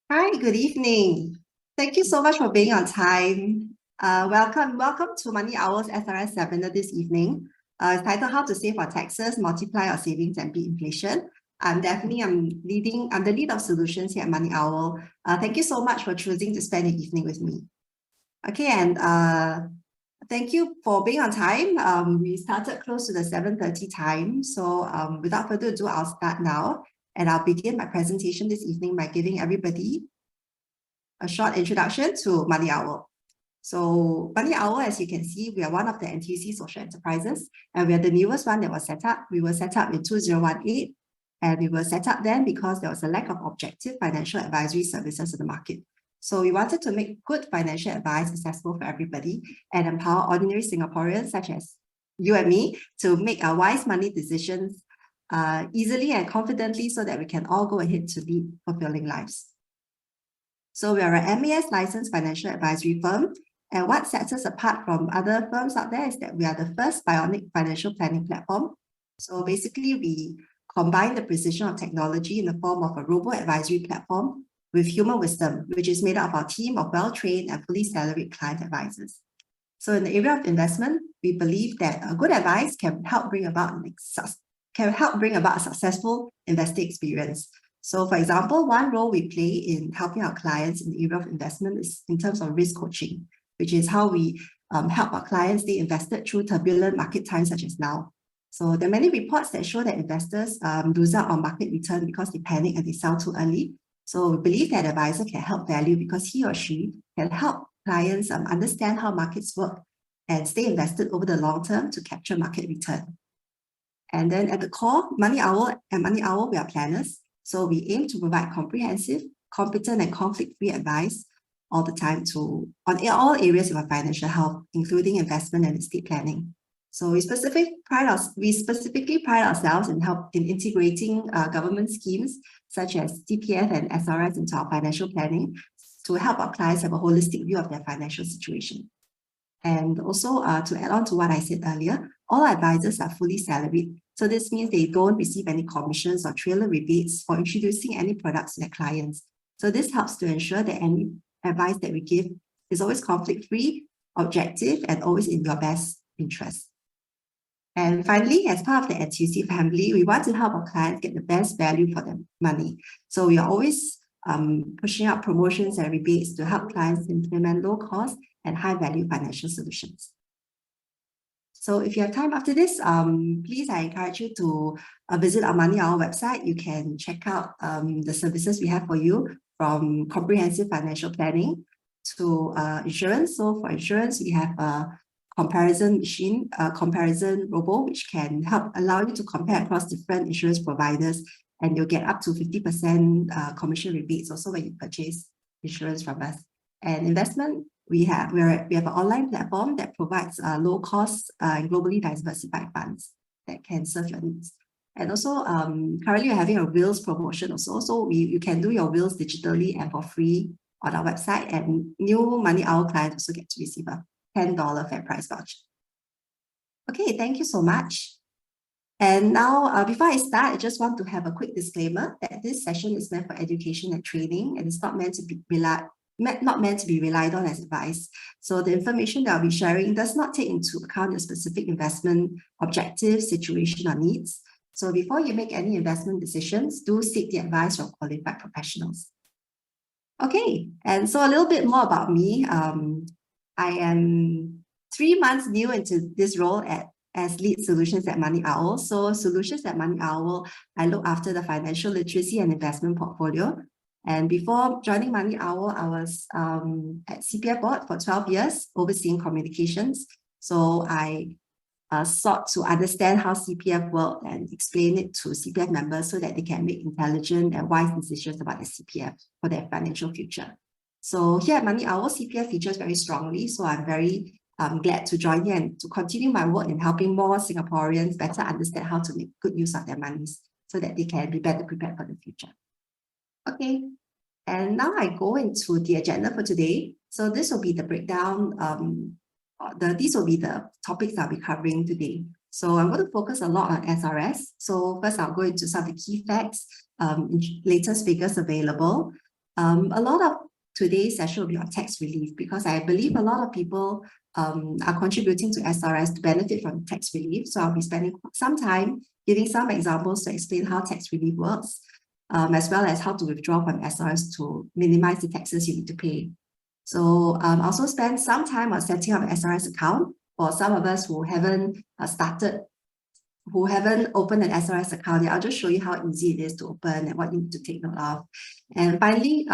Hi, good evening. Thank you so much for being on time. Welcome to MoneyOwl's SRS seminar this evening. It's titled How to Save for Taxes, Multiply Your Savings and Beat Inflation. I'm the lead of solutions here at MoneyOwl. Thank you so much for choosing to spend the evening with me. Okay, and thank you for being on time. We started close to the 7:30 time. So without further ado, I'll start now. And I'll begin my presentation this evening by giving everybody a short introduction to MoneyOwl. So MoneyOwl, as you can see, we are one of the NTUC social enterprises, and we are the newest one that was set up. We were set up in 2018, and we were set up then because there was a lack of objective financial advisory services in the market. So we wanted to make good financial advice accessible for everybody and empower ordinary Singaporeans such as you and me to make our wise money decisions easily and confidently so that we can all go ahead to lead fulfilling lives. So we are a MAS licensed financial advisory firm. And what sets us apart from other firms out there is that we are the first bionic financial planning platform. So basically, we combine the precision of technology in the form of a robo-advisory platform with human wisdom, which is made up of our team of well-trained and fully salaried client advisors. So in the area of investment, we believe that good advice can help bring about a successful investing experience. So for example, one role we play in helping our clients in the area of investment is in terms of risk coaching, which is how we help our clients stay invested through turbulent market times such as now. So there are many reports that show that investors lose out on market return because they panic and they sell too early. So we believe that advisor can help value because he or she can help clients understand how markets work and stay invested over the long term to capture market return. And then at the core, MoneyOwl, we are planners. So we aim to provide comprehensive, competent, and conflict-free advice all the time on all areas of our financial health, including investment and estate planning. So we specifically pride ourselves in integrating government schemes such as CPF and SRS into our financial planning to help our clients have a holistic view of their financial situation. And also to add on to what I said earlier, all advisors are fully salaried. So this means they don't receive any commissions or trailer rebates for introducing any products to their clients. So this helps to ensure that any advice that we give is always conflict-free, objective, and always in your best interest. And finally, as part of the NTUC family, we want to help our clients get the best value for their money. So we are always pushing out promotions and rebates to help clients implement low-cost and high-value financial solutions. So if you have time after this, please, I encourage you to visit our MoneyOwl website. You can check out the services we have for you, from comprehensive financial planning to insurance. So for insurance, we have a comparison robo, which can allow you to compare across different insurance providers, and you'll get up to 50% commission rebates also when you purchase insurance from us. And investment, we have an online platform that provides low cost and globally diversified funds that can serve your needs. And also, currently we're having a wills promotion also. So you can do your wills digitally and for free on our website. And new MoneyOwl clients also get to receive a $10 fair price voucher. Okay, thank you so much. And now, before I start, I just want to have a quick disclaimer that this session is meant for education and training, and it's not meant to be relied on as advice. So the information that I'll be sharing does not take into account your specific investment objectives, situation, or needs. So before you make any investment decisions, do seek the advice from qualified professionals. Okay, and so a little bit more about me. I am 3 months new into this role as lead solutions at MoneyOwl. So solutions at MoneyOwl, I look after the financial literacy and investment portfolio. And before joining MoneyOwl, I was at CPF board for 12 years, overseeing communications. So I sought to understand how CPF worked and explain it to CPF members so that they can make intelligent and wise decisions about their CPF for their financial future. So here at MoneyOwl, CPF features very strongly. So I'm very glad to join here and to continue my work in helping more Singaporeans better understand how to make good use of their monies so that they can be better prepared for the future. Okay, and now I go into the agenda for today. So this will be the breakdown. These will be the topics I'll be covering today. So I'm going to focus a lot on SRS. So first I'll go into some of the key facts, latest figures available. A lot of today's session will be on tax relief because I believe a lot of people are contributing to SRS to benefit from tax relief. So I'll be spending some time giving some examples to explain how tax relief works, as well as how to withdraw from SRS to minimize the taxes you need to pay. So I'll also spend some time on setting up an SRS account for some of us who haven't opened an SRS account. I'll just show you how easy it is to open and what you need to take note of. And finally,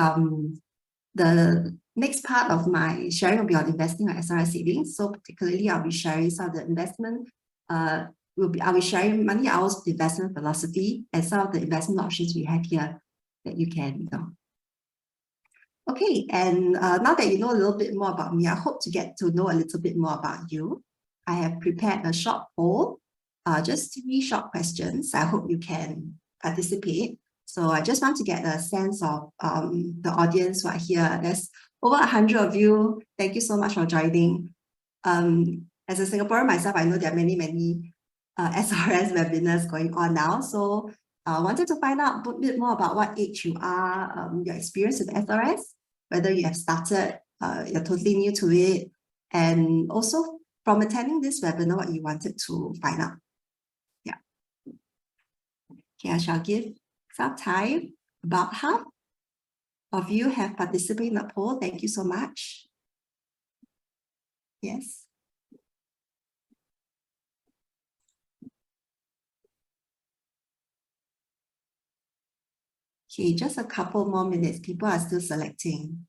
the next part of my sharing will be on investing on SRS savings. So particularly, I'll be sharing some of the investment. I'll be sharing MoneyOwl's investment philosophy and some of the investment options we have here that you can know. Okay, and now that you know a little bit more about me, I hope to get to know a little bit more about you. I have prepared a short poll, just 3 short questions. I hope you can participate. So I just want to get a sense of the audience who are here. There's over 100 of you. Thank you so much for joining. As a Singaporean myself, I know there are many SRS webinars going on now. So I wanted to find out a bit more about what age you are, your experience with SRS, whether you have started, you're totally new to it, and also from attending this webinar, what you wanted to find out. Yeah. Okay, I shall give some time. About half of you have participated in the poll. Thank you so much. Yes. Okay, just a couple more minutes. People are still selecting.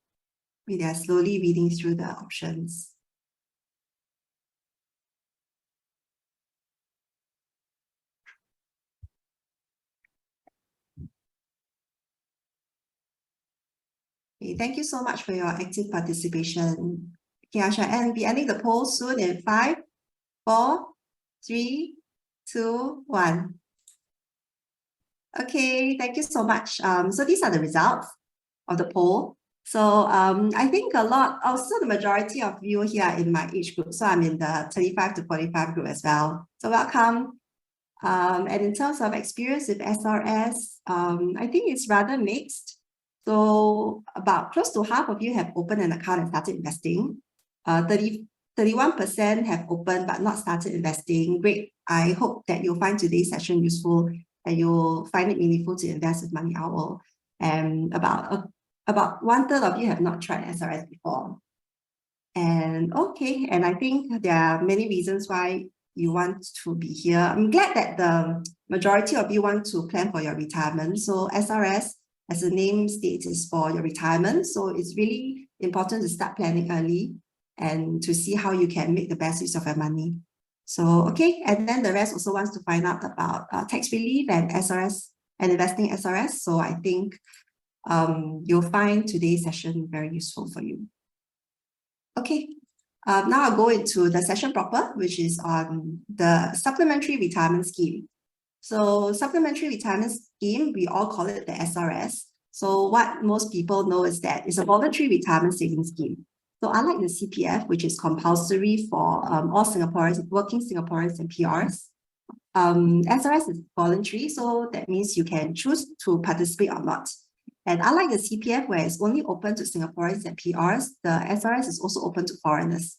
They are slowly reading through the options. Okay, thank you so much for your active participation. Okay, I shall be ending the poll soon in 5, 4, 3, 2, 1. Okay, thank you so much. So these are the results of the poll. So I think also the majority of you here are in my age group. So I'm in the 35 to 45 group as well. So welcome. And in terms of experience with SRS, I think it's rather mixed. So about close to half of you have opened an account and started investing. 31% have opened but not started investing. Great. I hope that you'll find today's session useful and you'll find it meaningful to invest with MoneyOwl. And about 1/3 of you have not tried SRS before. And okay, and I think there are many reasons why you want to be here. I'm glad that the majority of you want to plan for your retirement. So SRS, as the name states, is for your retirement. So it's really important to start planning early and to see how you can make the best use of your money. So, okay, and then the rest also wants to find out about tax relief and SRS and investing SRS. So I think you'll find today's session very useful for you. Okay, now I'll go into the session proper, which is on the supplementary retirement scheme. So supplementary retirement scheme, we all call it the SRS. So what most people know is that it's a voluntary retirement savings scheme. So unlike the CPF, which is compulsory for all Singaporeans, working Singaporeans and PRs, SRS is voluntary, so that means you can choose to participate or not. And unlike the CPF, where it's only open to Singaporeans and PRs, the SRS is also open to foreigners.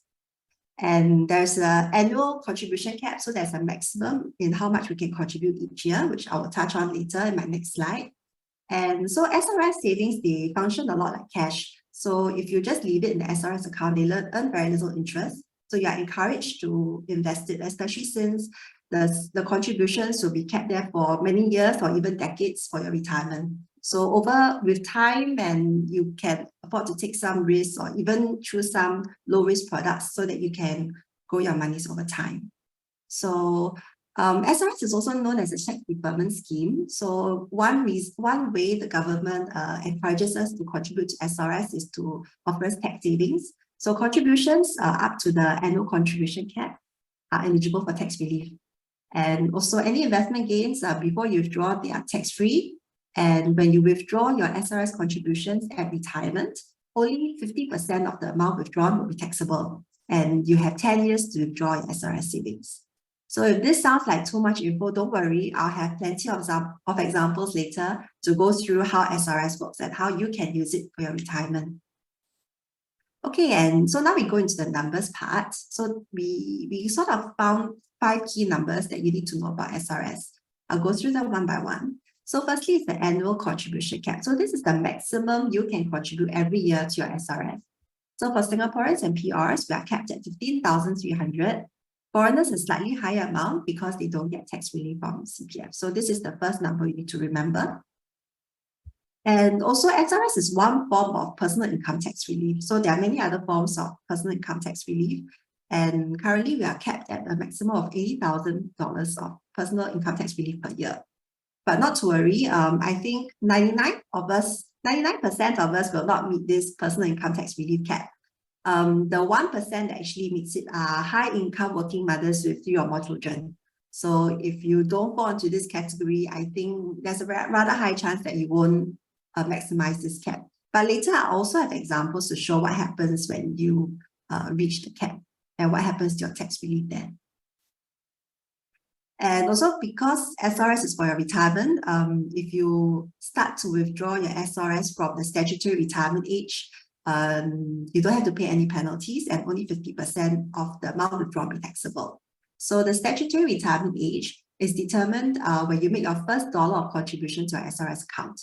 And there's an annual contribution cap, so there's a maximum in how much we can contribute each year, which I will touch on later in my next slide. And so SRS savings, they function a lot like cash. So if you just leave it in the SRS account, they earn very little interest. So you are encouraged to invest it, especially since the contributions will be kept there for many years or even decades for your retirement. So with time, and you can afford to take some risks or even choose some low-risk products so that you can grow your monies over time. So SRS is also known as a tax deferment scheme. So one way the government encourages us to contribute to SRS is to offer us tax savings. So contributions up to the annual contribution cap are eligible for tax relief. And also any investment gains before you withdraw, they are tax-free. And when you withdraw your SRS contributions at retirement, only 50% of the amount withdrawn will be taxable. And you have 10 years to withdraw your SRS savings. So if this sounds like too much info, don't worry. I'll have plenty of examples later to go through how SRS works and how you can use it for your retirement. Okay, and so now we go into the numbers part. So we sort of found 5 key numbers that you need to know about SRS. I'll go through them one by one. So firstly is the annual contribution cap. So this is the maximum you can contribute every year to your SRS. So for Singaporeans and PRs, we are capped at 15,300. Foreigners a slightly higher amount because they don't get tax relief from CPF. So this is the first number you need to remember. And also SRS is one form of personal income tax relief. So there are many other forms of personal income tax relief. And currently we are capped at a maximum of $80,000 of personal income tax relief per year. But not to worry, I think 99% of us will not meet this personal income tax relief cap. The 1% that actually meets it are high-income working mothers with 3 or more children. So if you don't fall into this category, I think there's a rather high chance that you won't maximize this cap. But later, I also have examples to show what happens when you reach the cap and what happens to your tax relief then. And also because SRS is for your retirement, if you start to withdraw your SRS from the statutory retirement age, you don't have to pay any penalties and only 50% of the amount withdrawn will be taxable. So the statutory retirement age is determined when you make your first dollar of contribution to your SRS account.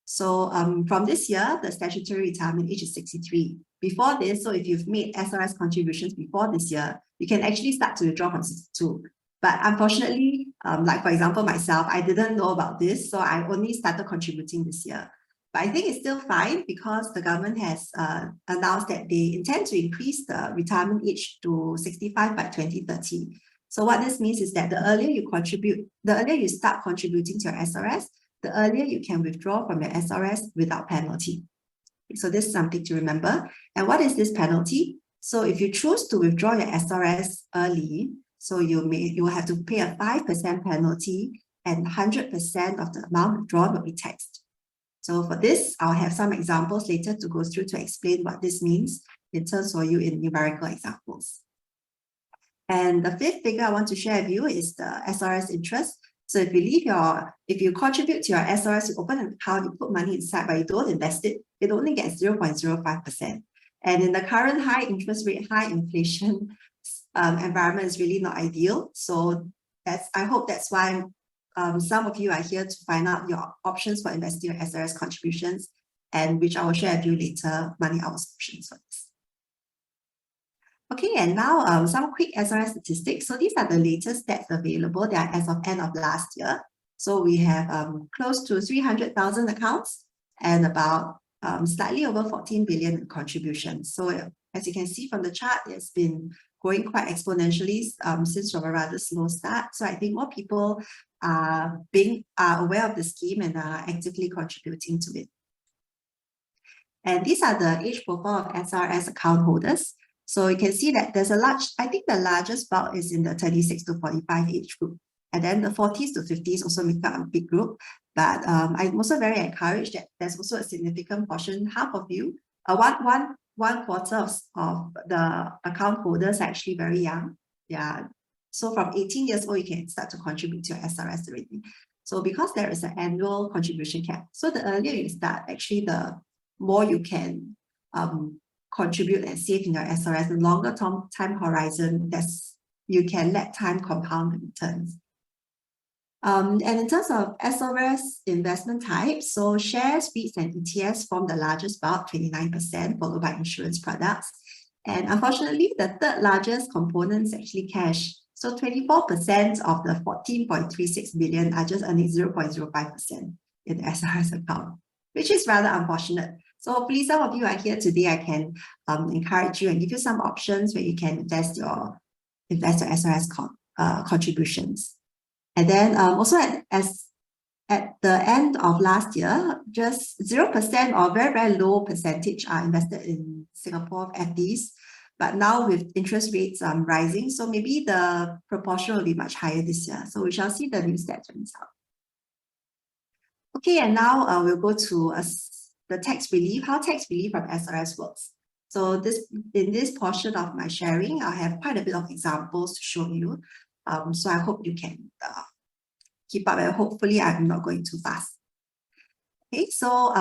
So from this year, the statutory retirement age is 63. Before this, so if you've made SRS contributions before this year, you can actually start to withdraw from 62. But unfortunately, like for example, myself, I didn't know about this, so I only started contributing this year. But I think it's still fine because the government has announced that they intend to increase the retirement age to 65 by 2030. So what this means is that the earlier you start contributing to your SRS, the earlier you can withdraw from your SRS without penalty. So this is something to remember. And what is this penalty? So if you choose to withdraw your SRS early, so you will have to pay a 5% penalty and 100% of the amount withdrawn will be taxed. So for this, I'll have some examples later to go through to explain what this means in terms for you in numerical examples. And the 5th figure I want to share with you is the SRS interest. So if you contribute to your SRS, you open an account, you put money inside, but you don't invest it, it only gets 0.05%. And in the current high interest rate, high inflation environment is really not ideal. So I hope that's why some of you are here to find out your options for investing your SRS contributions, and which I will share with you later, MoneyOwl's options for this. Okay, and now some quick SRS statistics. So these are the latest stats available. They are as of end of last year. So we have close to 300,000 accounts and about slightly over 14 billion in contributions. So as you can see from the chart, it's been growing quite exponentially since from a rather slow start. So I think more people are aware of the scheme and are actively contributing to it. And these are the age profile of SRS account holders. So you can see that there's I think the largest bulk is in the 36 to 45 age group. And then the 40s to 50s also make up a big group. But I'm also very encouraged that there's also a significant portion, half of you, one quarter of the account holders are actually very young. Yeah. So from 18 years old, you can start to contribute to your SRS already. So because there is an annual contribution cap, so the earlier you start, actually the more you can contribute and save in your SRS, the longer time horizon, you can let time compound the returns. And in terms of SRS investment types, so shares, REITs, and ETFs form the largest bulk, 29%, followed by insurance products. And unfortunately, the third largest component is actually cash. So 24% of the 14.36 billion are just earning 0.05% in the SRS account, which is rather unfortunate. So hopefully some of you are here today. I can encourage you and give you some options where you can invest your SRS contributions. And then also at the end of last year, just 0% or very, very low percentage are invested in Singapore FDs. But now with interest rates rising, so maybe the proportion will be much higher this year. So we shall see the new stats out. Okay, and now we'll go to the tax relief, how tax relief from SRS works. So in this portion of my sharing, I have quite a bit of examples to show you. So I hope you can keep up, and hopefully I'm not going too fast. Okay, so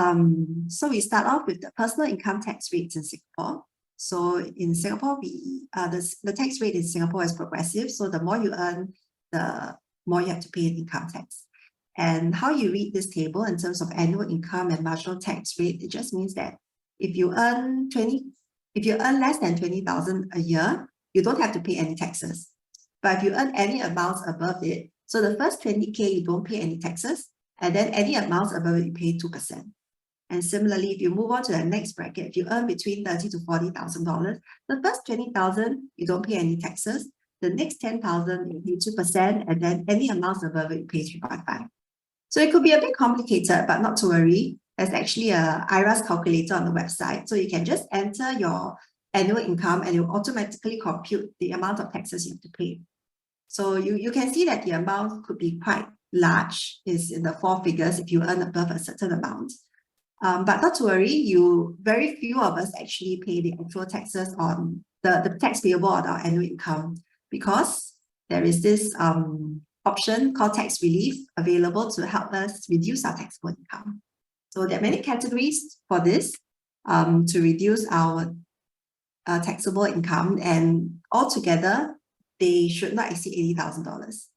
we start off with the personal income tax rates in Singapore. So in Singapore, the tax rate in Singapore is progressive. So the more you earn, the more you have to pay in income tax. And how you read this table in terms of annual income and marginal tax rate, it just means that if you earn less than 20,000 a year, you don't have to pay any taxes. But if you earn any amounts above it, so the first 20K, you don't pay any taxes, and then any amounts above it, you pay 2%. And similarly, if you move on to the next bracket, if you earn between $30,000 to $40,000, the first 20,000, you don't pay any taxes. The next 10,000, you pay 2%, and then any amounts above it, you pay 3.5%. So it could be a bit complicated, but not to worry. There's actually a IRAS calculator on the website. So you can just enter your annual income and it will automatically compute the amount of taxes you have to pay. So you can see that the amount could be quite large, is in the 4 figures if you earn above a certain amount. But not to worry, very few of us actually pay the actual taxes on the tax payable on our annual income, because there is this option called tax relief available to help us reduce our taxable income. So there are many categories for this to reduce our taxable income, and altogether they should not exceed $80,000.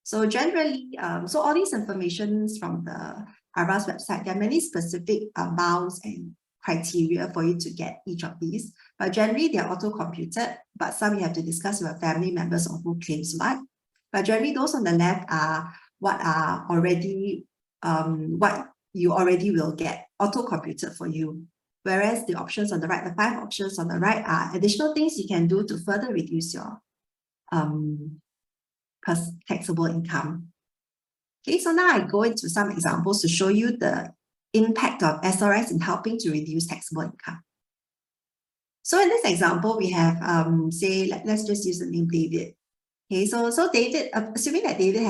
So generally, so all these informations from the IRAS website, there are many specific bounds and criteria for you to get each of these. But generally, they're auto-computed, but some you have to discuss with your family members on who claims what. But generally, those on the left are what you already will get auto-computed for you. Whereas the options on the right, the 5 options on the right, are additional things you can do to further reduce your taxable income. Okay, so now I go into some examples to show you the impact of SRS in helping to reduce taxable income. So in this example, we have, let's just use the name David. Okay, so David, assuming that David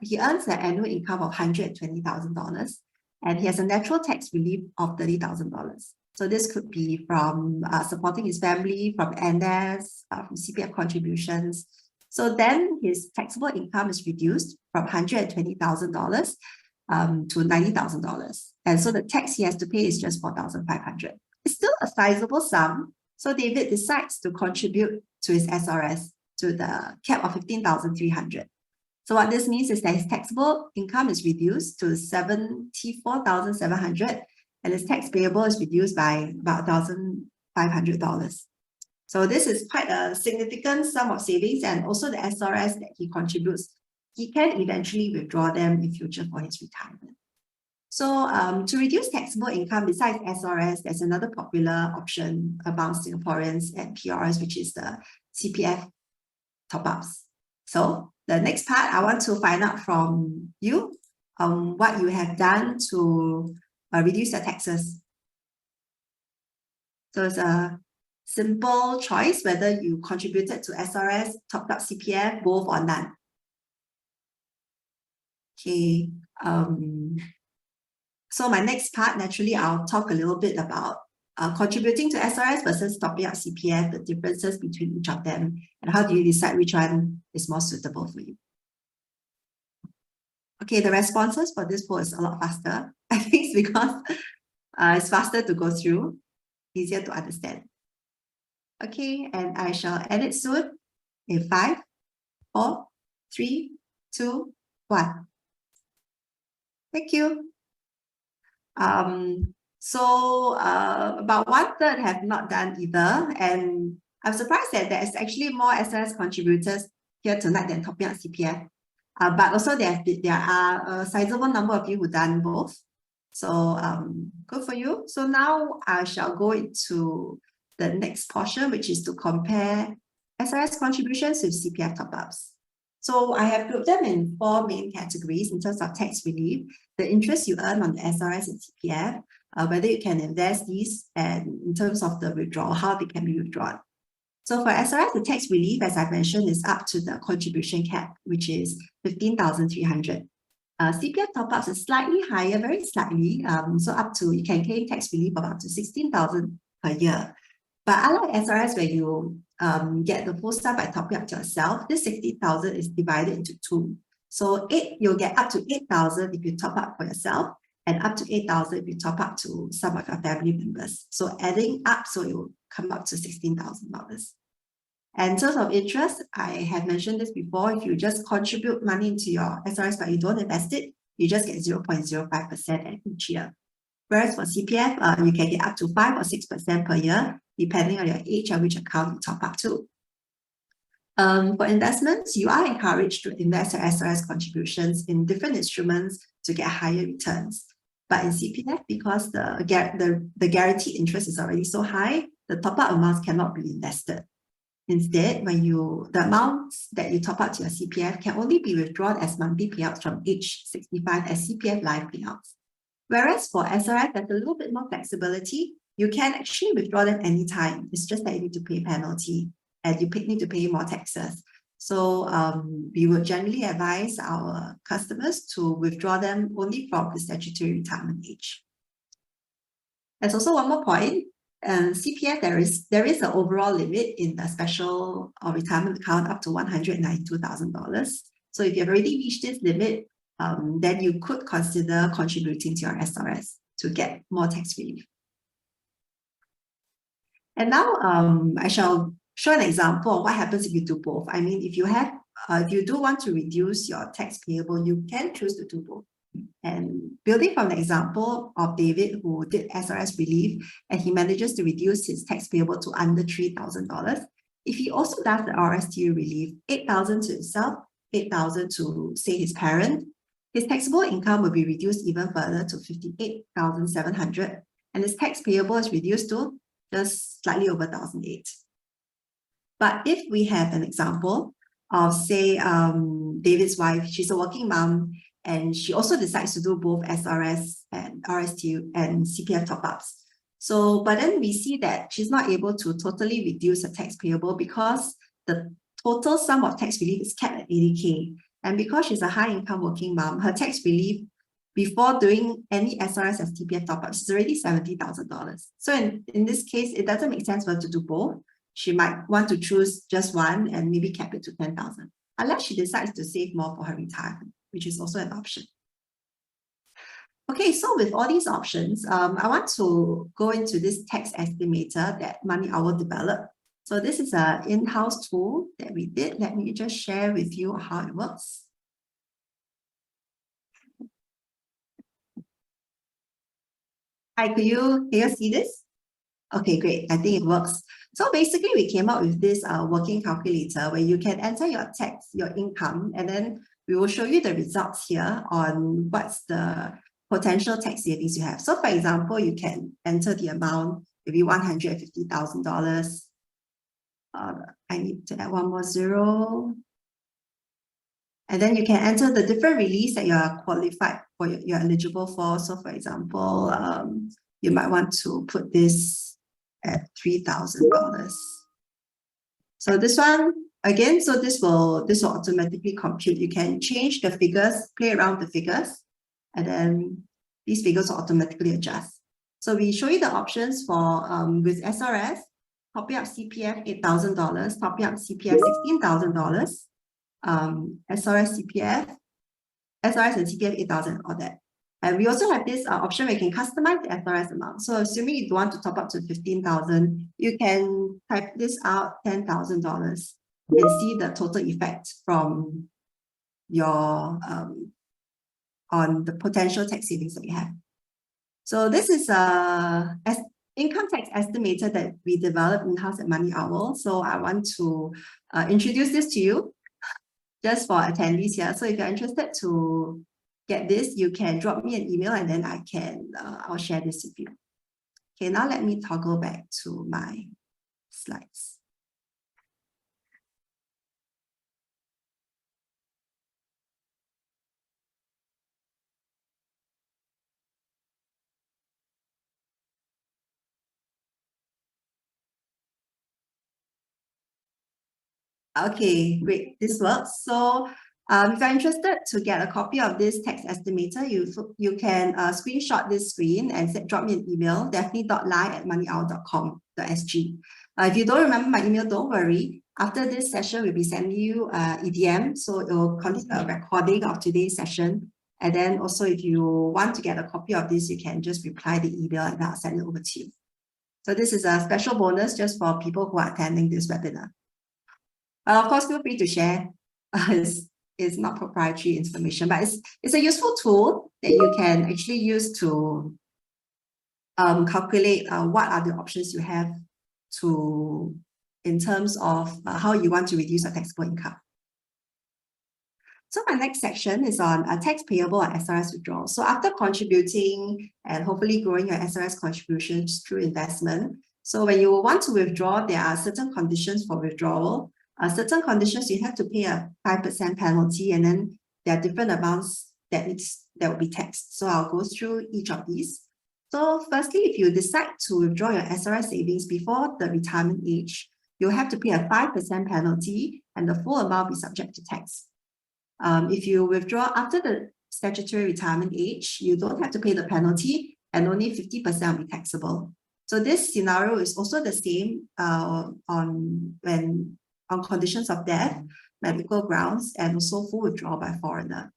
he earns an annual income of $120,000, and he has a natural tax relief of $30,000. So this could be from supporting his family, from NS, from CPF contributions. So then his taxable income is reduced from $120,000 to $90,000. And so the tax he has to pay is just $4,500. It's still a sizable sum. So David decides to contribute to his SRS to the cap of $15,300. So what this means is that his taxable income is reduced to $74,700, and his tax payable is reduced by about $1,500. So this is quite a significant sum of savings, and also the SRS that he contributes, he can eventually withdraw them in future for his retirement. So to reduce taxable income, besides SRS, there's another popular option among Singaporeans and PRs, which is the CPF top-ups. So the next part, I want to find out from you what you have done to reduce your taxes. So it's a simple choice whether you contributed to SRS, topped up CPF, both or none. Okay. So my next part, naturally, I'll talk a little bit about contributing to SRS versus topping up CPF, the differences between each of them, and how do you decide which one is more suitable for you. Okay, the responses for this poll is a lot faster. I think it's because it's faster to go through, easier to understand. Okay, and I shall end it soon in 5, 4, 3, 2, 1. Thank you. About 1/3 have not done either, and I'm surprised that there's actually more SRS contributors here tonight than topping up CPF. But also there are a sizable number of you who done both. So good for you. So now I shall go into the next portion, which is to compare SRS contributions with CPF top-ups. So I have grouped them in 4 main categories in terms of tax relief, the interest you earn on the SRS and CPF, whether you can invest these, and in terms of the withdrawal, how they can be withdrawn. So for SRS, the tax relief, as I mentioned, is up to the contribution cap, which is $15,300. CPF top-ups is slightly higher, very slightly, so up to, you can claim tax relief of up to $16,000 per year. But unlike SRS, where you get the full sum by topping up to yourself, this 60,000 is divided into two. So you'll get up to 8,000 if you top up for yourself, and up to 8,000 if you top up to some of your family members. So adding up, so it will come up to $16,000. And in terms of interest, I have mentioned this before, if you just contribute money into your SRS but you don't invest it, you just get 0.05% at each year. Whereas for CPF, you can get up to 5 or 6% per year, depending on your age and which account you top up to. For investments, you are encouraged to invest your SRS contributions in different instruments to get higher returns. But in CPF, because the guaranteed interest is already so high, the top-up amounts cannot be invested. Instead, the amounts that you top up to your CPF can only be withdrawn as monthly payouts from age 65 as CPF life payouts. Whereas for SRS, there's a little bit more flexibility. You can actually withdraw them anytime. It's just that you need to pay penalty and you need to pay more taxes. So we would generally advise our customers to withdraw them only from the statutory retirement age. There's also one more point. CPF, there is an overall limit in the special or retirement account up to $192,000. So if you've already reached this limit, then you could consider contributing to your SRS to get more tax relief. And now I shall show an example of what happens if you do both. I mean, if you do want to reduce your tax payable, you can choose to do both. And building from the example of David, who did SRS relief, and he manages to reduce his tax payable to under $3,000. If he also does the RSTU relief, $8,000 to himself, $8,000 to, say, his parent, his taxable income will be reduced even further to $58,700, and his tax payable is reduced to just slightly over $1,008. But if we have an example of, say, David's wife, she's a working mom, and she also decides to do both SRS and RSTU and CPF top-ups. So, but then we see that she's not able to totally reduce her tax payable because the total sum of tax relief is capped at 80K. And because she's a high-income working mom, her tax relief before doing any SRS and CPF top-ups is already $70,000. So in this case, it doesn't make sense for her to do both. She might want to choose just one and maybe cap it to $10,000, unless she decides to save more for her retirement, which is also an option. Okay, so with all these options, I want to go into this tax estimator that MoneyOwl developed. So this is an in-house tool that we did. Let me just share with you how it works. Hi, can you see this? Okay, great. I think it works. So basically, we came up with this working calculator where you can enter your income, and then we will show you the results here on what's the potential tax savings you have. So for example, you can enter the amount, maybe $150,000. I need to add one more zero. And then you can enter the different release that you are qualified for, you're eligible for. So for example, you might want to put this at $3,000. So this one, again, so this will automatically compute. You can change the figures, play around the figures, and then these figures will automatically adjust. So we show you the options for with SRS, topping up CPF $8,000, topping up CPF $16,000, SRS and CPF 8,000, all that. And we also have this option where you can customize the SRS amount. So assuming you want to top up to 15,000, you can type this out $10,000 and see the total effect from your on the potential tax savings that you have. So this is a income tax estimator that we developed in-house at MoneyOwl. So I want to introduce this to you just for attendees here. So if you're interested to get this, you can drop me an email and then I'll share this with you. Okay, now let me toggle back to my slides. Okay, great, this works. So If you're interested to get a copy of this tax estimator, you can screenshot this screen and drop me an email, daphne.lai@moneyowl.com.sg. If you don't remember my email, don't worry. After this session, we'll be sending you EDM, so it will contain a recording of today's session. And then also, if you want to get a copy of this, you can just reply the email and I'll send it over to you. So this is a special bonus just for people who are attending this webinar. Of course, feel free to share. It's not proprietary information, but it's a useful tool that you can actually use to calculate what are the options you have in terms of how you want to reduce your taxable income. So my next section is on tax payable and SRS withdrawal. So after contributing and hopefully growing your SRS contributions through investment, so when you want to withdraw, there are certain conditions for withdrawal. Certain conditions, you have to pay a 5% penalty, and then there are different amounts that will be taxed. So I'll go through each of these. So firstly, if you decide to withdraw your SRS savings before the retirement age, you'll have to pay a 5% penalty and the full amount will be subject to tax. If you withdraw after the statutory retirement age, you don't have to pay the penalty and only 50% will be taxable. So this scenario is also the same on conditions of death, medical grounds, and also full withdrawal by foreigner.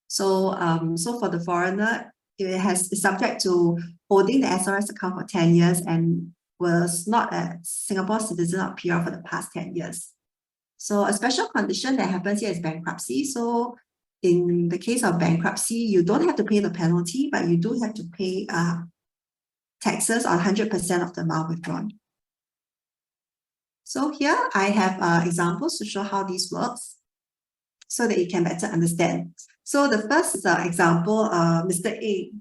So, so for the foreigner, it's subject to holding the SRS account for 10 years and was not a Singapore citizen or PR for the past 10 years. So a special condition that happens here is bankruptcy. So in the case of bankruptcy, you don't have to pay the penalty, but you do have to pay taxes on 100% of the amount withdrawn. So here I have examples to show how this works so that you can better understand. So the first example, Mr. A.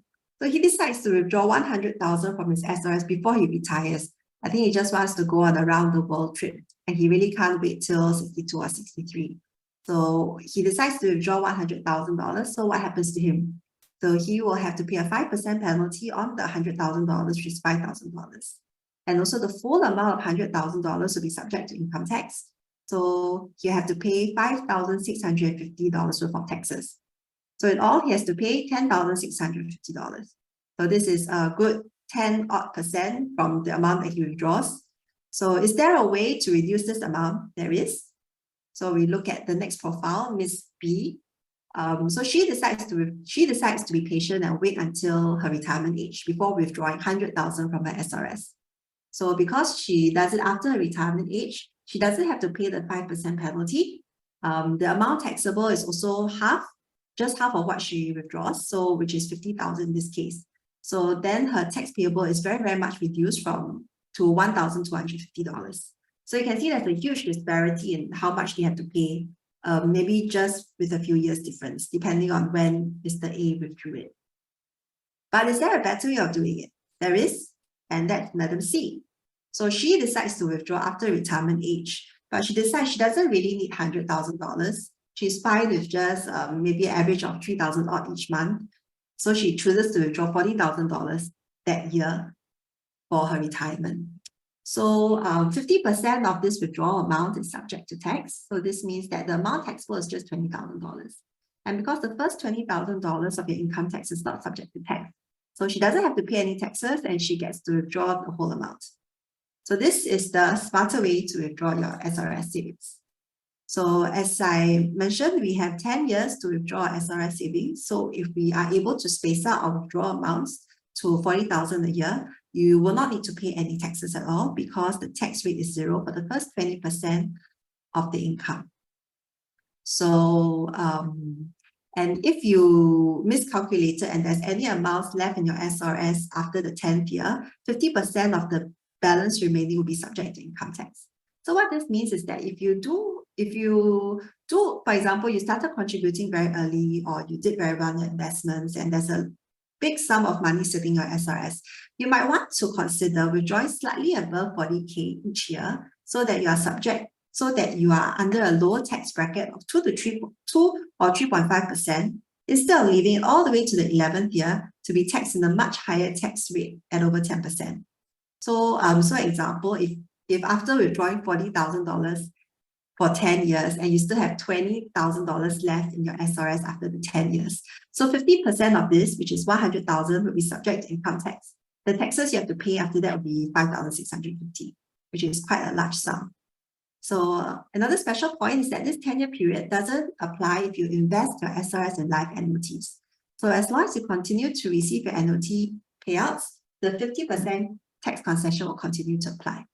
So he decides to withdraw 100,000 from his SRS before he retires. I think he just wants to go on a round the world trip and he really can't wait till 62 or 63. So he decides to withdraw $100,000. So what happens to him? So he will have to pay a 5% penalty on the $100,000, which is $5,000. And also the full amount of $100,000 will be subject to income tax. So you have to pay $5,650 worth of taxes. So in all, he has to pay $10,650. So this is a good 10% from the amount that he withdraws. So is there a way to reduce this amount? There is. So we look at the next profile, Miss B. So she decides to be patient and wait until her retirement age before withdrawing 100,000 from her SRS. So because she does it after her retirement age, she doesn't have to pay the 5% penalty. The amount taxable is also just half of what she withdraws, so which is 50,000 in this case. So then her tax payable is very, very much reduced to $1,250. So you can see there's a huge disparity in how much they have to pay, maybe just with a few years difference, depending on when Mr. A withdrew it. But is there a better way of doing it? There is, and that's Madam C. So she decides to withdraw after retirement age, but she decides she doesn't really need $100,000. She's fine with just maybe an average of 3,000 odd each month. So she chooses to withdraw $40,000 that year for her retirement. So 50% of this withdrawal amount is subject to tax. So this means that the amount taxable is just $20,000. And because the first $20,000 of your income tax is not subject to tax, so she doesn't have to pay any taxes and she gets to withdraw the whole amount. So this is the smarter way to withdraw your SRS savings. So as I mentioned, we have 10 years to withdraw SRS savings. So if we are able to space out our withdrawal amounts to 40,000 a year, you will not need to pay any taxes at all because the tax rate is 0 for the first 20% of the income. So, and if you miscalculated and there's any amounts left in your SRS after the 10th year, 50% of the balance remaining will be subject to income tax. So what this means is that if you do, for example, you started contributing very early or you did very well in your investments and there's a big sum of money sitting in your SRS, you might want to consider withdrawing slightly above 40K each year so that you are under a lower tax bracket of 2 or 3.5% instead of leaving it all the way to the 11th year to be taxed in a much higher tax rate at over 10%. So, example, if after withdrawing $40,000 for 10 years and you still have $20,000 left in your SRS after the 10 years. So 50% of this, which is 100,000, will be subject to income tax. The taxes you have to pay after that will be 5,650, which is quite a large sum. So another special point is that this 10-year period doesn't apply if you invest your SRS in life annuities. So as long as you continue to receive your annuity payouts, the 50% tax concession will continue to apply.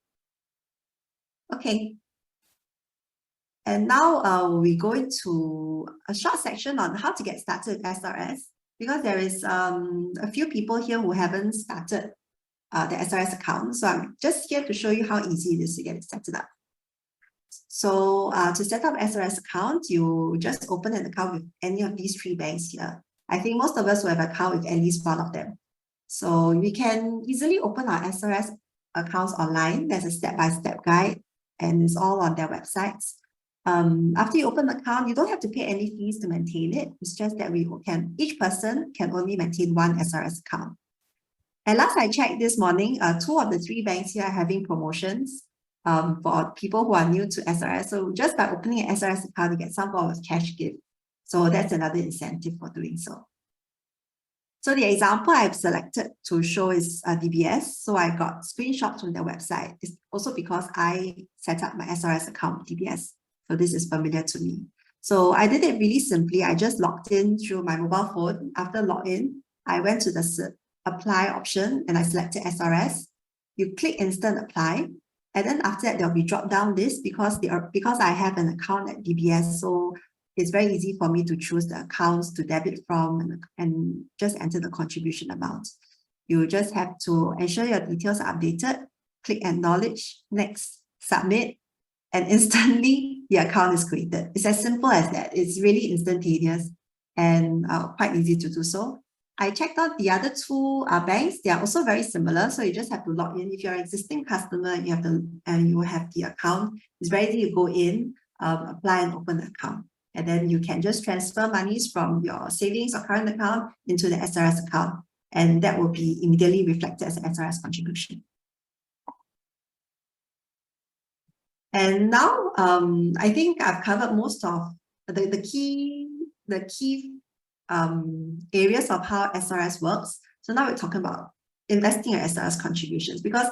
Okay. And now we go into a short section on how to get started with SRS, because there is a few people here who haven't started the SRS account. So I'm just here to show you how easy it is to get it set up. So to set up SRS account, you just open an account with any of these three banks here. I think most of us will have an account with at least one of them. So we can easily open our SRS accounts online. There's a step-by-step guide and it's all on their websites. After you open the account, you don't have to pay any fees to maintain it. It's just that each person can only maintain one SRS account. And last I checked this morning, 2 of the 3 banks here are having promotions for people who are new to SRS. So just by opening an SRS account, you get some form of cash gift. So that's another incentive for doing so. So the example I've selected to show is DBS. So I got screenshots from their website. It's also because I set up my SRS account with DBS. So this is familiar to me. So I did it really simply. I just logged in through my mobile phone. After login, I went to the apply option and I selected SRS. You click instant apply. And then after that, there'll be drop down list because I have an account at DBS. So it's very easy for me to choose the accounts to debit from and just enter the contribution amount. You just have to ensure your details are updated, click acknowledge, next, submit, and instantly the account is created. It's as simple as that. It's really instantaneous and quite easy to do so. I checked out the other 2 banks. They are also very similar. So you just have to log in. If you're an existing customer and you have the account, it's very easy to go in, apply and open the account. And then you can just transfer monies from your savings or current account into the SRS account. And that will be immediately reflected as an SRS contribution. And now I think I've covered most of the key areas of how SRS works. So now we're talking about investing in SRS contributions, because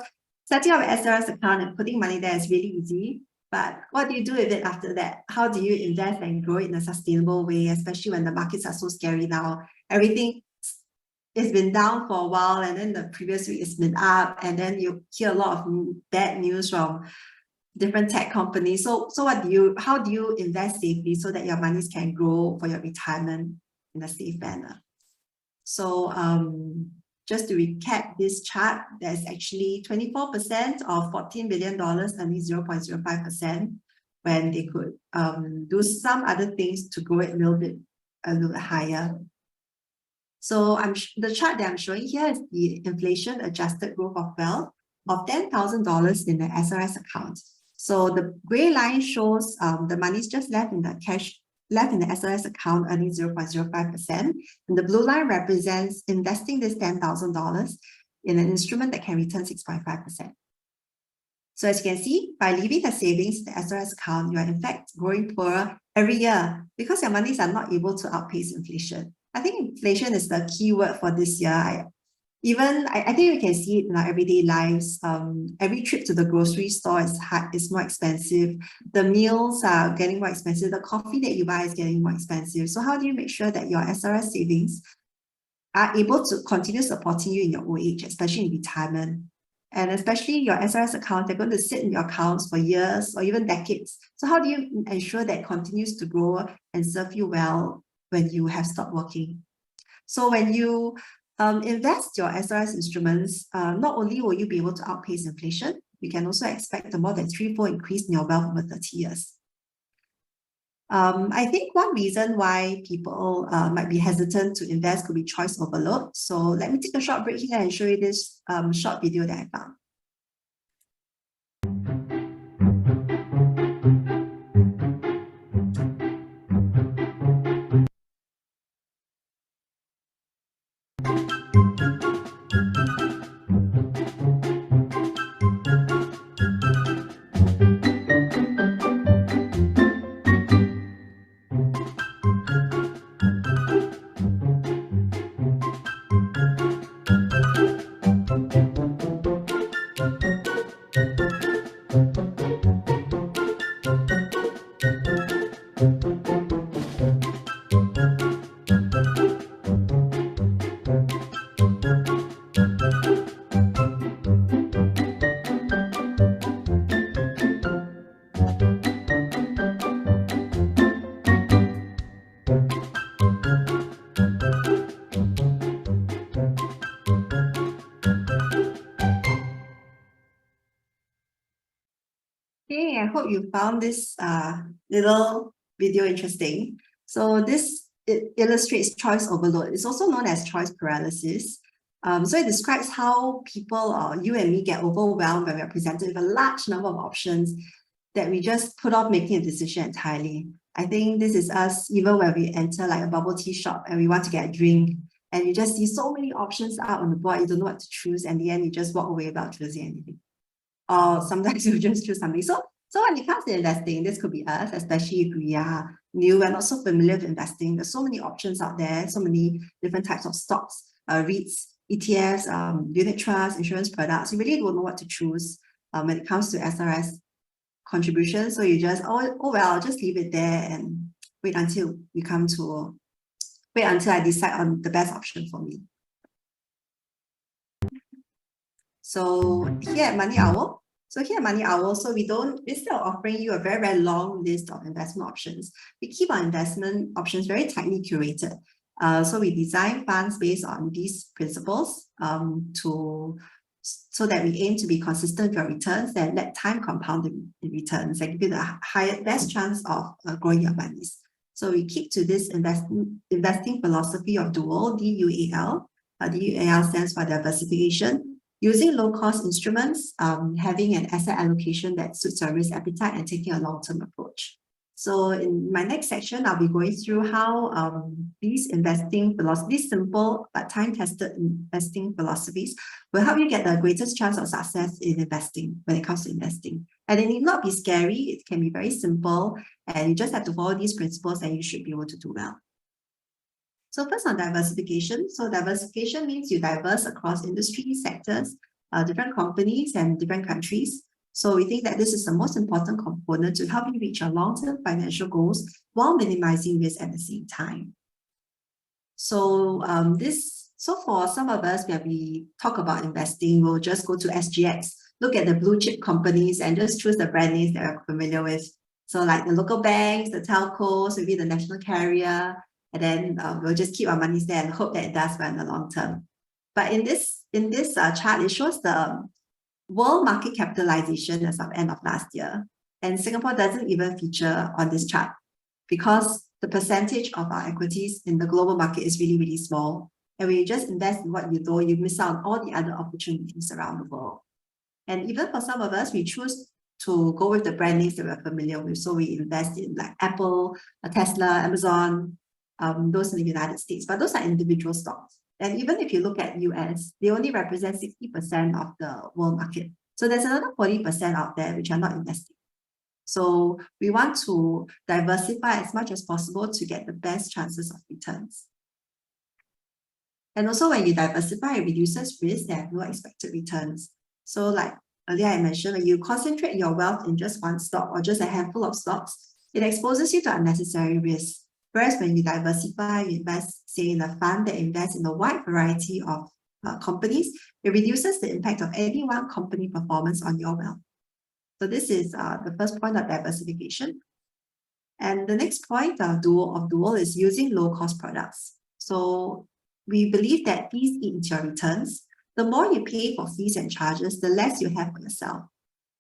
setting up an SRS account and putting money there is really easy. But what do you do with it after that? How do you invest and grow it in a sustainable way, especially when the markets are so scary now? Everything has been down for a while, and then the previous week it's been up, and then you hear a lot of bad news from different tech companies. So how do you invest safely so that your monies can grow for your retirement in a safe manner? So just to recap this chart, there's actually 24% of $14 billion earning 0.05% when they could do some other things to grow it a little bit higher. So the chart that I'm showing here is the inflation adjusted growth of wealth of $10,000 in the SRS account. So the gray line shows the money's just left in the SRS account earning 0.05%. And the blue line represents investing this $10,000 in an instrument that can return 6.5%. So as you can see, by leaving the savings in the SRS account, you are in fact growing poorer every year because your monies are not able to outpace inflation. I think inflation is the key word for this year. I think we can see it in our everyday lives. Every trip to the grocery store is more expensive. The meals are getting more expensive. The coffee that you buy is getting more expensive. So how do you make sure that your SRS savings are able to continue supporting you in your old age, especially in retirement? And especially your SRS account, they're going to sit in your accounts for years or even decades. So how do you ensure that it continues to grow and serve you well when you have stopped working? So when you invest your SRS instruments, not only will you be able to outpace inflation, you can also expect a more than 3-fold increase in your wealth over 30 years. I think one reason why people might be hesitant to invest could be choice overload. So let me take a short break here and show you this short video that I found. Okay, I hope you found this little video interesting. So it illustrates choice overload. It's also known as choice paralysis. So it describes how people, or you and me, get overwhelmed when we're presented with a large number of options that we just put off making a decision entirely. I think this is us even when we enter like a bubble tea shop and we want to get a drink, and you just see so many options out on the board, you don't know what to choose, and in the end you just walk away without choosing anything. Or sometimes you just choose something. So when it comes to investing, this could be us, especially if we are new and not so familiar with investing. There's so many options out there, so many different types of stocks, REITs, ETFs, unit trusts, insurance products. You really don't know what to choose when it comes to SRS contribution. So you just, oh well, I'll just leave it there and wait until I decide on the best option for me. So here at MoneyOwl, instead of offering you a very, very long list of investment options, we keep our investment options very tightly curated. So we design funds based on these principles so that we aim to be consistent with your returns and let time compound the returns and give you the best chance of growing your monies. So we keep to this investing philosophy of dual, DUAL. DUAL stands for diversification. Using low-cost instruments, having an asset allocation that suits your risk appetite, and taking a long-term approach. So in my next section, I'll be going through how these simple but time-tested investing philosophies will help you get the greatest chance of success in investing when it comes to investing. And it need not be scary. It can be very simple, and you just have to follow these principles and you should be able to do well. So first on diversification. So diversification means you diverse across industry sectors, different companies and different countries. So we think that this is the most important component to help you reach your long-term financial goals while minimizing risk at the same time. So for some of us, when we talk about investing, we'll just go to SGX, look at the blue chip companies and just choose the brand names that we're familiar with. So like the local banks, the telcos, maybe the national carrier, and then we'll just keep our money there and hope that it does well in the long term. But in this chart, it shows the world market capitalization as of end of last year. And Singapore doesn't even feature on this chart because the percentage of our equities in the global market is really, really small. And when you just invest in what you know, you miss out on all the other opportunities around the world. And even for some of us, we choose to go with the brand names that we're familiar with. So we invest in like Apple, Tesla, Amazon, those in the United States, but those are individual stocks. And even if you look at US, they only represent 60% of the world market. So there's another 40% out there which are not investing. So we want to diversify as much as possible to get the best chances of returns. And also when you diversify, it reduces risk and low expected returns. So like earlier I mentioned, when you concentrate your wealth in just one stock or just a handful of stocks, it exposes you to unnecessary risk. Whereas when you diversify, you invest, say, in a fund that invests in a wide variety of companies, it reduces the impact of any one company performance on your wealth. So this is the first point of diversification. And the next point of dual is using low-cost products. So we believe that fees eat into your returns. The more you pay for fees and charges, the less you have for yourself.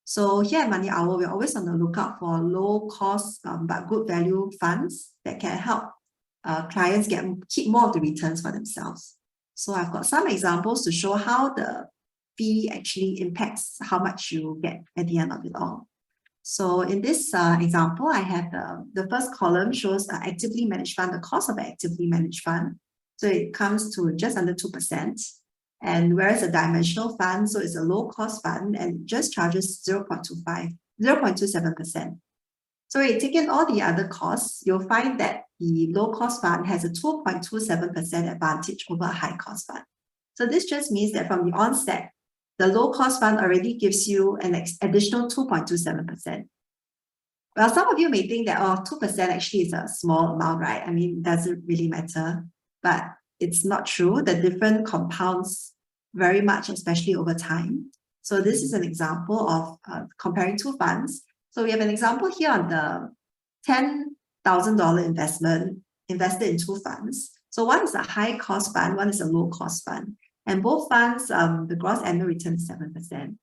So here at MoneyOwl, we're always on the lookout for low-cost but good value funds that can help clients keep more of the returns for themselves. So I've got some examples to show how the fee actually impacts how much you get at the end of it all. So in this example, I have the first column shows an actively managed fund, the cost of an actively managed fund. So it comes to just under 2%. And whereas a dimensional fund, so it's a low-cost fund and just charges 0.27%. So you take in all the other costs, you'll find that the low-cost fund has a 2.27% advantage over a high-cost fund. So this just means that from the onset, the low-cost fund already gives you an additional 2.27%. Well, some of you may think that, oh, 2% actually is a small amount, right? I mean, it doesn't really matter, but it's not true. The difference compounds very much, especially over time. So this is an example of comparing two funds. So we have an example here on the $10,000 investment invested in two funds. So one is a high cost fund, one is a low cost fund. And both funds, the gross annual return is 7%.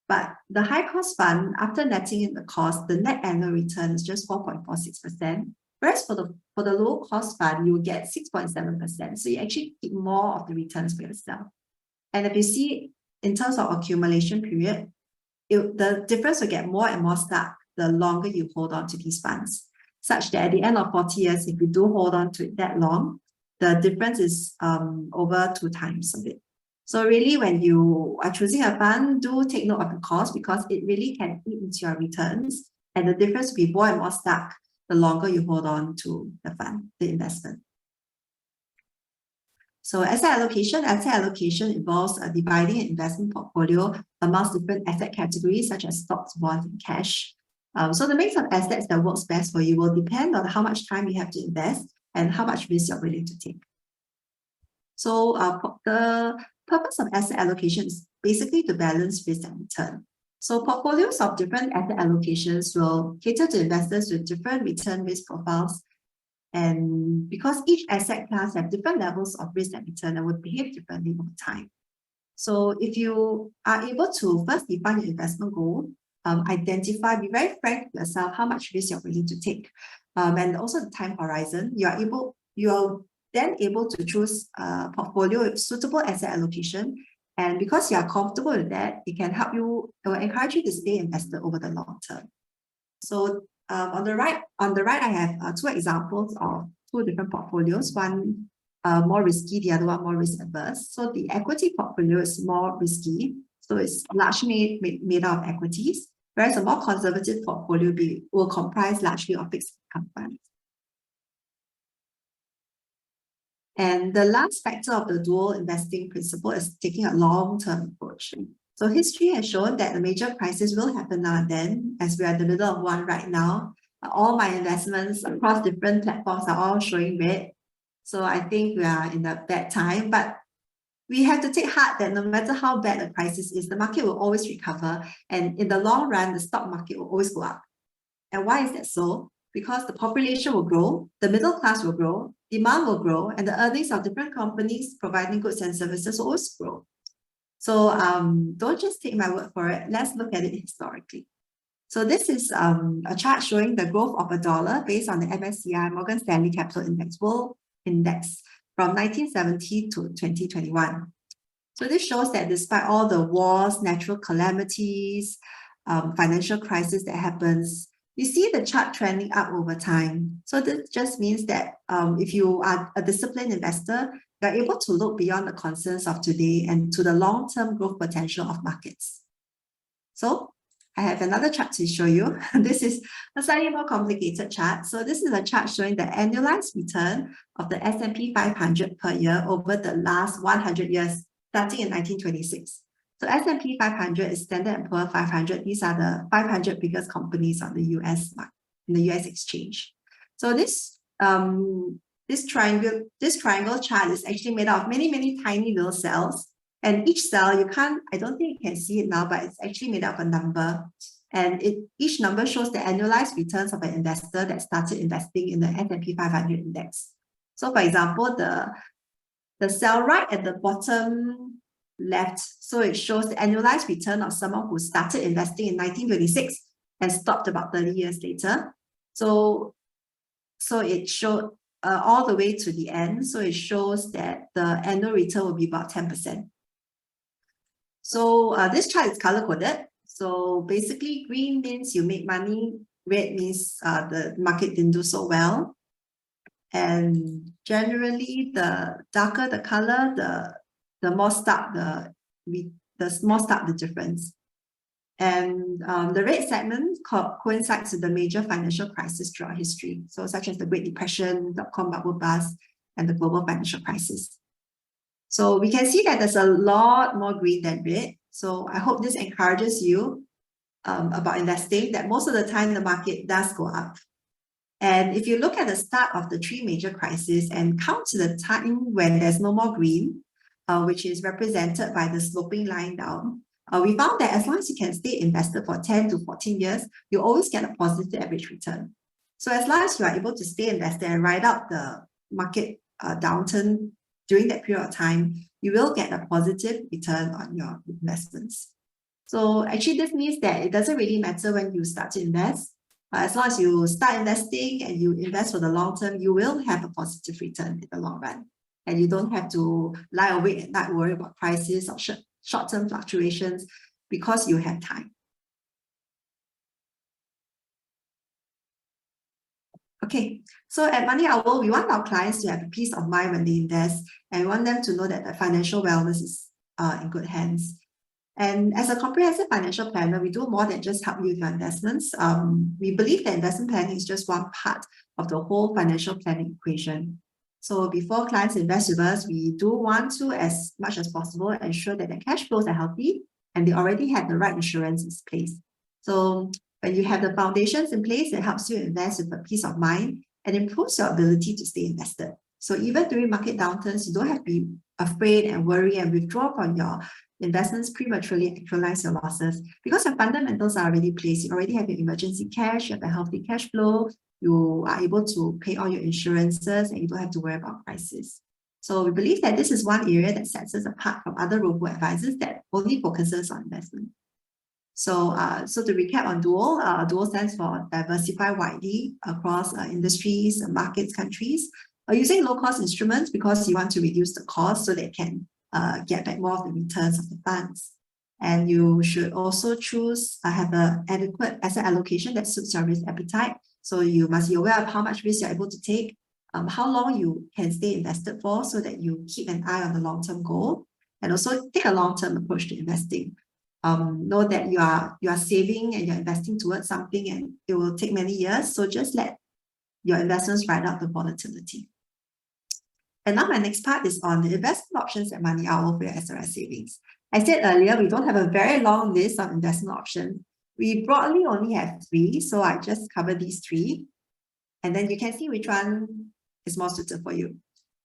But the high cost fund, after netting in the cost, the net annual return is just 4.46%. Whereas for the low cost fund, you will get 6.7%. So you actually keep more of the returns for yourself. And if you see in terms of accumulation period, the difference will get more and more stark the longer you hold on to these funds, such that at the end of 40 years, if you do hold on to it that long, the difference is over 2 times of it. So really, when you are choosing a fund, do take note of the cost, because it really can eat into your returns, and the difference will be more and more stark the longer you hold on to the fund, the investment. So asset allocation involves dividing an investment portfolio amongst different asset categories such as stocks, bonds, and cash. So the mix of assets that works best for you will depend on how much time you have to invest and how much risk you're willing to take. So the purpose of asset allocation is basically to balance risk and return. So portfolios of different asset allocations will cater to investors with different return risk profiles. And because each asset class have different levels of risk and return and would behave differently over time. So if you are able to first define your investment goal, be very frank with yourself how much risk you're willing to take, and also the time horizon, you're then able to choose a portfolio with suitable asset allocation. And because you are comfortable with that, it will encourage you to stay invested over the long term. So on the right, I have 2 examples of 2 different portfolios. One more risky, the other one more risk adverse. So the equity portfolio is more risky, so it's largely made out of equities, whereas a more conservative portfolio will comprise largely of fixed income funds. And the last factor of the dual investing principle is taking a long-term approach. So history has shown that the major crisis will happen now and then, as we are in the middle of one right now. All my investments across different platforms are all showing red. So I think we are in a bad time, but we have to take heart that no matter how bad the crisis is, the market will always recover. And in the long run, the stock market will always go up. And why is that so? Because the population will grow, the middle class will grow, demand will grow, and the earnings of different companies providing goods and services will always grow. So don't just take my word for it. Let's look at it historically. So this is a chart showing the growth of a dollar based on the MSCI Morgan Stanley Capital Index World Index from 1970 to 2021. So this shows that despite all the wars, natural calamities, financial crisis that happens, you see the chart trending up over time. So this just means that if you are a disciplined investor, you're able to look beyond the concerns of today and to the long-term growth potential of markets. So I have another chart to show you. This is a slightly more complicated chart. So this is a chart showing the annualized return of the S&P 500 per year over the last 100 years, starting in 1926. So S&P 500 is Standard & Poor's 500. These are the 500 biggest companies on the US market, in the US exchange. So this triangle chart is actually made out of many, many tiny little cells. And each cell, I don't think you can see it now, but it's actually made up of a number. And each number shows the annualized returns of an investor that started investing in the S&P 500 index. So for example, the cell right at the bottom left, so it shows the annualized return of someone who started investing in 1926 and stopped about 30 years later. So it showed all the way to the end. So it shows that the annual return will be about 10%. So this chart is color-coded. So basically, green means you make money, red means the market didn't do so well. And generally, the darker the color, the more stark the difference. And the red segment coincides with the major financial crisis throughout history, so such as the Great Depression, dot-com bubble bust, and the global financial crisis. So we can see that there's a lot more green than red. So I hope this encourages you about investing, that most of the time the market does go up. And if you look at the start of the three major crises and count to the time when there's no more green, which is represented by the sloping line down, we found that as long as you can stay invested for 10 to 14 years, you always get a positive average return. So as long as you are able to stay invested and ride out the market downturn during that period of time, you will get a positive return on your investments. So actually this means that it doesn't really matter when you start to invest. As long as you start investing and you invest for the long term, you will have a positive return in the long run. And you don't have to lie awake at night worry about prices or short-term fluctuations because you have time. Okay, so at MoneyOwl, we want our clients to have a peace of mind when they invest, and we want them to know that their financial wellness is in good hands. And as a comprehensive financial planner, we do more than just help you with your investments. We believe that investment planning is just one part of the whole financial planning equation. So before clients invest with us, we do want to, as much as possible, ensure that their cash flows are healthy and they already have the right insurance in place. So when you have the foundations in place, it helps you invest with a peace of mind and improves your ability to stay invested. So even during market downturns, you don't have to be afraid and worry and withdraw from your investments prematurely, actualize your losses, because your fundamentals are already placed. You already have your emergency cash, you have a healthy cash flow, you are able to pay all your insurances, and you don't have to worry about prices. So we believe that this is one area that sets us apart from other robo-advisors that only focuses on investment. So to recap on Dual, Dual stands for diversify widely across industries, markets, countries, using low-cost instruments because you want to reduce the cost so they can get back more of the returns of the funds. And you should also choose have an adequate asset allocation that suits your risk appetite. So you must be aware of how much risk you're able to take, how long you can stay invested for so that you keep an eye on the long-term goal, and also take a long-term approach to investing. Know that you are saving and you're investing towards something and it will take many years. So just let your investments ride out the volatility. And now my next part is on the investment options at MoneyOwl for your SRS savings. I said earlier, we don't have a very long list of investment options. We broadly only have 3, so I just cover these 3. And then you can see which one is more suited for you.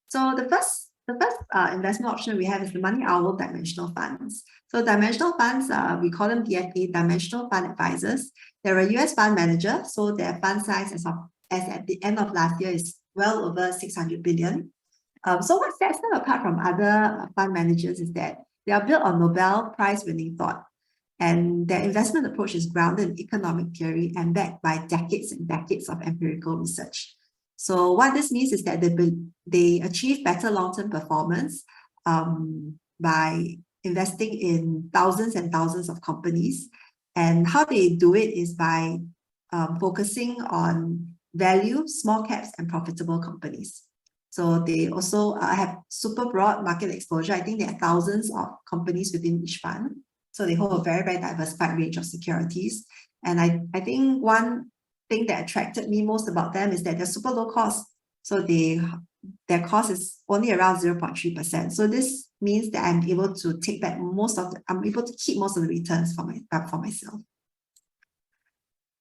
So the first investment option we have is the MoneyOwl Dimensional Funds. So dimensional funds, we call them DFA, Dimensional Fund Advisors. They're a US fund manager, so their fund size as at the end of last year is well over 600 billion. So what sets them apart from other fund managers is that they are built on Nobel Prize-winning thought, and their investment approach is grounded in economic theory and backed by decades and decades of empirical research. So what this means is that they achieve better long-term performance by investing in thousands and thousands of companies. And how they do it is by focusing on value, small caps, and profitable companies. So they also have super broad market exposure. I think there are thousands of companies within each fund. So they hold a very, very diversified range of securities. And I think one thing that attracted me most about them is that they're super low cost. So their cost is only around 0.3%. So this means that I'm able to take back I'm able to keep most of the returns for myself.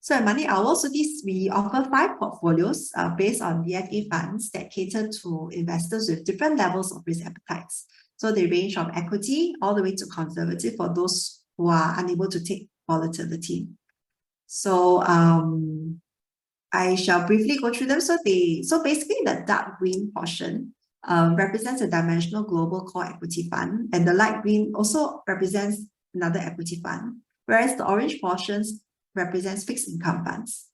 So at MoneyOwl, we offer 5 portfolios based on DFA funds that cater to investors with different levels of risk appetites. So they range from equity all the way to conservative for those who are unable to take volatility. So I shall briefly go through them. So basically the dark green portion represents a dimensional global core equity fund, and the light green also represents another equity fund, whereas the orange portions represents fixed income funds.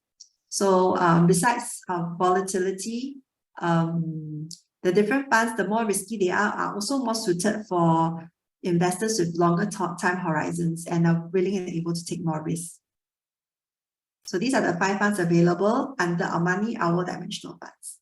So besides volatility, the different funds, the more risky they are also more suited for investors with longer time horizons and are willing and able to take more risks. So these are the 5 funds available under our MoneyOwl Dimensional Funds.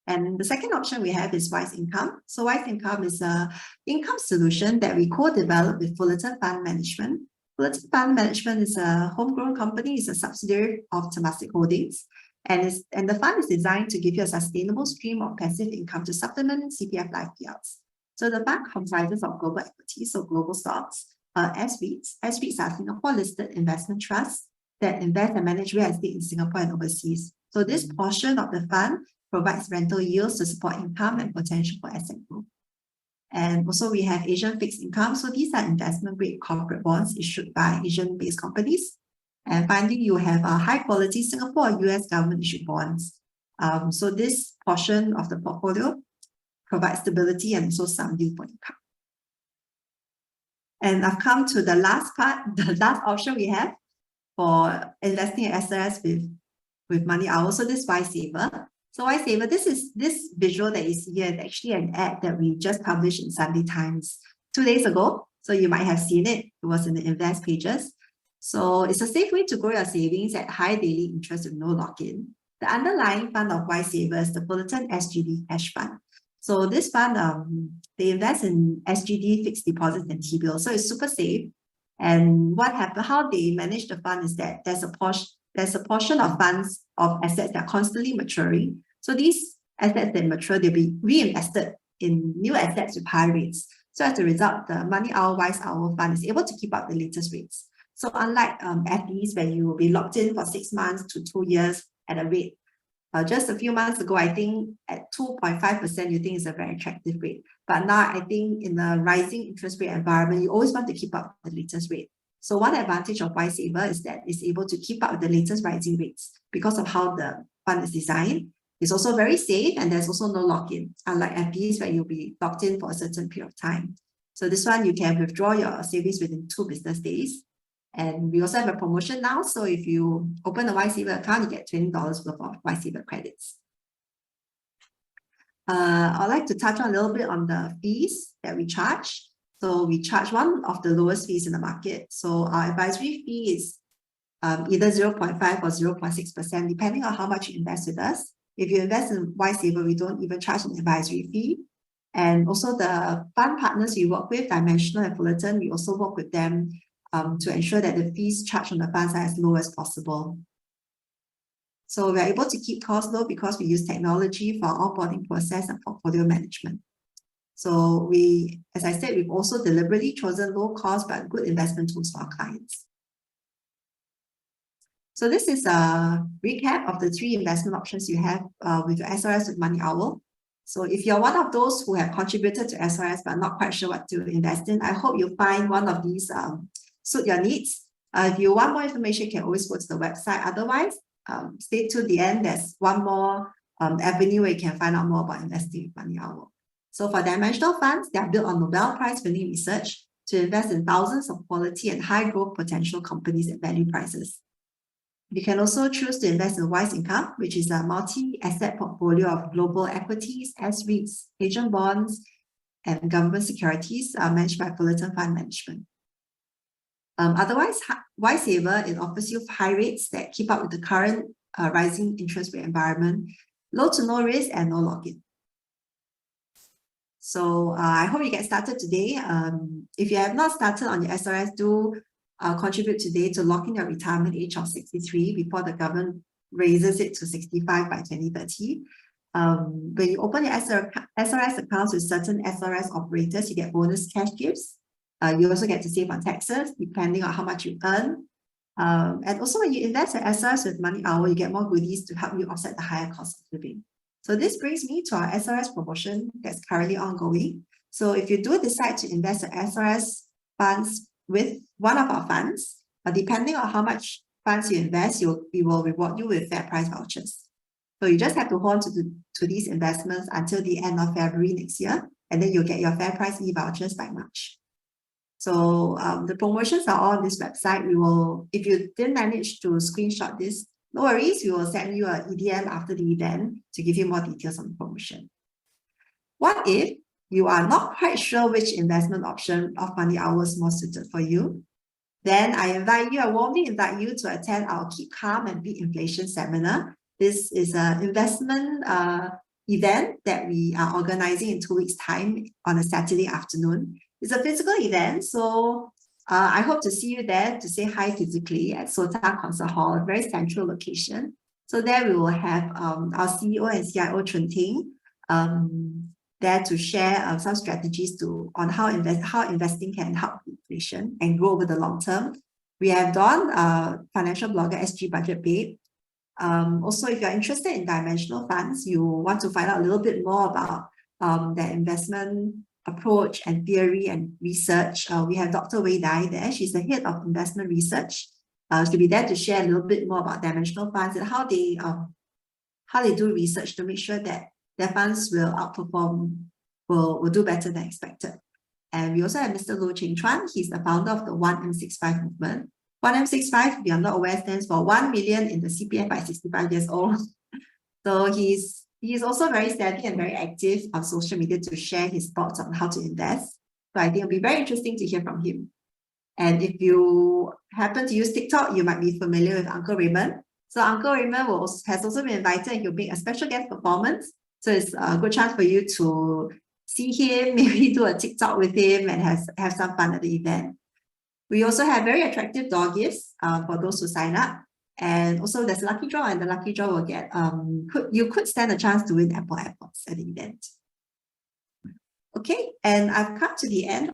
And the second option we have is Wise Income. So Wise Income is an income solution that we co-developed with Fullerton Fund Management. Fullerton Fund Management is a homegrown company, it's a subsidiary of Temasek Holdings. And the fund is designed to give you a sustainable stream of passive income to supplement CPF life payouts. So the fund comprises of global equities, so global stocks, S-REITs. S-REITs are Singapore-listed investment trusts that invest and manage real estate in Singapore and overseas. So this portion of the fund provides rental yields to support income and potential for asset growth. And also we have Asian fixed income. So these are investment-grade corporate bonds issued by Asian-based companies. And finally, you have high-quality Singapore or US government-issued bonds. So this portion of the portfolio provides stability and also some yield for income. And I've come to the last part, the last option we have for investing in SRS with MoneyOwl. So this YSaver. So YSaver, this visual that you see here is actually an ad that we just published in Sunday Times 2 days ago. So you might have seen it. It was in the invest pages. So it's a safe way to grow your savings at high daily interest with no lock-in. The underlying fund of YSaver is the Fullerton SGD Cash Fund. So this fund, they invest in SGD fixed deposits and T-bills. So it's super safe. And what happened, how they manage the fund is that there's a portion of funds of assets that are constantly maturing. So these assets that mature, they'll be reinvested in new assets with high rates. So as a result, the MoneyOwl YSowl fund is able to keep up the latest rates. So unlike FDs where you will be locked in for 6 months to 2 years at a rate, just a few months ago, I think at 2.5%, you think is a very attractive rate. But now I think in a rising interest rate environment, you always want to keep up the latest rate. So one advantage of YSaver is that it's able to keep up with the latest rising rates because of how the fund is designed. It's also very safe and there's also no lock-in, unlike FDs where you'll be locked in for a certain period of time. So this one, you can withdraw your savings within 2 business days. And we also have a promotion now. So if you open a YSaver account, you get $20 worth of YSaver credits. I'd like to touch on a little bit on the fees that we charge. So we charge one of the lowest fees in the market. So our advisory fee is either 0.5 or 0.6%, depending on how much you invest with us. If you invest in YSaver, we don't even charge an advisory fee. And also the fund partners we work with, Dimensional and Fullerton, we also work with them to ensure that the fees charged on the funds are as low as possible. So we're able to keep costs low because we use technology for our onboarding process and portfolio management. So as I said, we've also deliberately chosen low cost but good investment tools for our clients. So this is a recap of the 3 investment options you have with your SRS with MoneyOwl. So if you're one of those who have contributed to SRS but not quite sure what to invest in, I hope you'll find one of these suit your needs. If you want more information, you can always go to the website. Otherwise, stay to the end. There's one more avenue where you can find out more about investing with MoneyOwl. So for dimensional funds, they are built on Nobel Prize winning research to invest in thousands of quality and high growth potential companies at value prices. You can also choose to invest in Wise Income, which is a multi-asset portfolio of global equities, S-REITs, Asian bonds, and government securities managed by Fullerton Fund Management. Otherwise, YSaver, it offers you high rates that keep up with the current rising interest rate environment, low to no risk and no lock-in. So I hope you get started today. If you have not started on your SRS, do contribute today to lock in your retirement age of 63 before the government raises it to 65 by 2030. When you open your SRS accounts with certain SRS operators, you get bonus cash gifts. You also get to save on taxes depending on how much you earn. And also when you invest in SRS with MoneyOwl, you get more goodies to help you offset the higher cost of living. So this brings me to our SRS promotion that's currently ongoing. So if you do decide to invest in SRS funds with one of our funds, depending on how much funds you invest, we will reward you with fair price vouchers. So you just have to hold on to these investments until the end of February next year, and then you'll get your fair price e-vouchers by March. So the promotions are all on this website. If you didn't manage to screenshot this, no worries, we will send you an EDM after the event to give you more details on the promotion. What if you are not quite sure which investment option of MoneyOwl is more suited for you? Then I warmly invite you to attend our Keep Calm and Beat Inflation seminar. This is an investment event that we are organizing in 2 weeks' time on a Saturday afternoon. It's a physical event, so I hope to see you there to say hi physically at SOTA Concert Hall, a very central location. So there we will have our CEO and CIO Chun Ting there to share some strategies on how investing can help inflation and grow over the long term. We have Dawn, financial blogger, SG Budget Babe. Also, if you're interested in dimensional funds, you want to find out a little bit more about their investment approach and theory and research, we have Dr. Wei Dai there. She's the head of investment research. She'll be there to share a little bit more about dimensional funds and how they do research to make sure that their funds will outperform, will do better than expected. And we also have Mr. Loh Cheng Chuan. He's the founder of the 1M65 movement. 1M65, if you're not aware, stands for 1 million in the CPF by 65 years old. So he's also very savvy and very active on social media to share his thoughts on how to invest. So I think it'll be very interesting to hear from him. And if you happen to use TikTok, you might be familiar with Uncle Raymond. So Uncle Raymond has also been invited and he'll make a special guest performance. So it's a good chance for you to see him, maybe do a TikTok with him and have some fun at the event. We also have very attractive door gifts for those who sign up. And also there's a lucky draw, and the lucky draw will get, you could stand a chance to win Apple AirPods at the event. Okay, and I've come to the end